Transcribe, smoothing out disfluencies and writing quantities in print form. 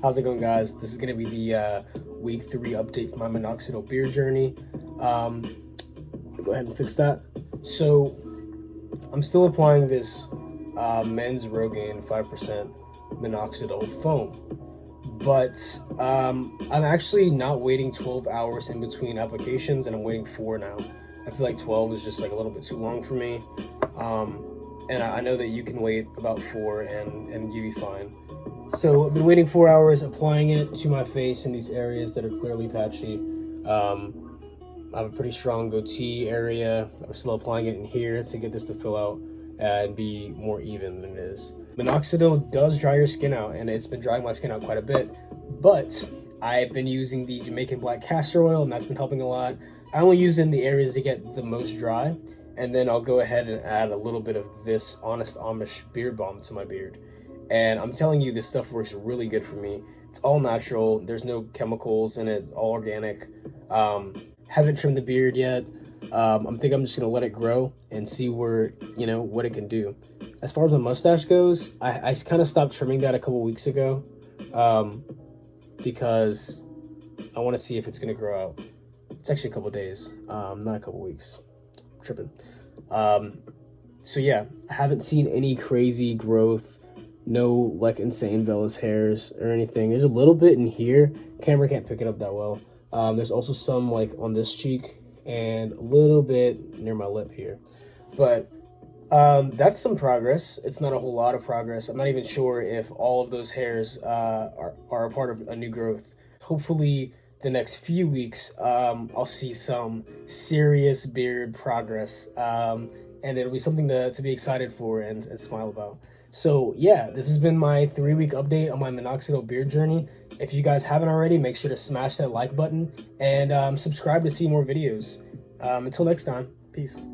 How's it going, guys? This is going to be the week 3 update for my Minoxidil beard journey. Go ahead and fix that. So I'm still applying this men's Rogaine 5% Minoxidil foam, but I'm actually not waiting 12 hours in between applications, and I'm waiting 4 now. I feel like 12 is just like a little bit too long for me, and I know that you can wait about 4 and you'll be fine. So I've been waiting 4 hours, applying it to my face in these areas that are clearly patchy. I have a pretty strong goatee area. I'm still applying it in here to get this to fill out and be more even than it is. Minoxidil does dry your skin out, and it's been drying my skin out quite a bit, but I've been using the Jamaican black castor oil, and that's been helping a lot. I only use it in the areas that get the most dry, and then I'll go ahead and add a little bit of this Honest Amish beard balm to my beard. And I'm telling you, this stuff works really good for me. It's all natural. There's no chemicals in it, all organic. Haven't trimmed the beard yet. I think I'm just gonna let it grow and see where, what it can do. As far as my mustache goes, I kind of stopped trimming that a couple weeks ago because I want to see if it's gonna grow out. It's actually a couple days, not a couple weeks. I'm tripping. So yeah, I haven't seen any crazy growth. No like insane vellus hairs or anything. There's a little bit in here. Camera can't pick it up that well. There's also some like on this cheek and a little bit near my lip here. But that's some progress. It's not a whole lot of progress. I'm not even sure if all of those hairs are a part of a new growth. Hopefully the next few weeks I'll see some serious beard progress, and it'll be something to be excited for and smile about. So yeah, this has been my 3-week update on my Minoxidil beard journey. If you guys haven't already, make sure to smash that like button and subscribe to see more videos. Until next time, peace.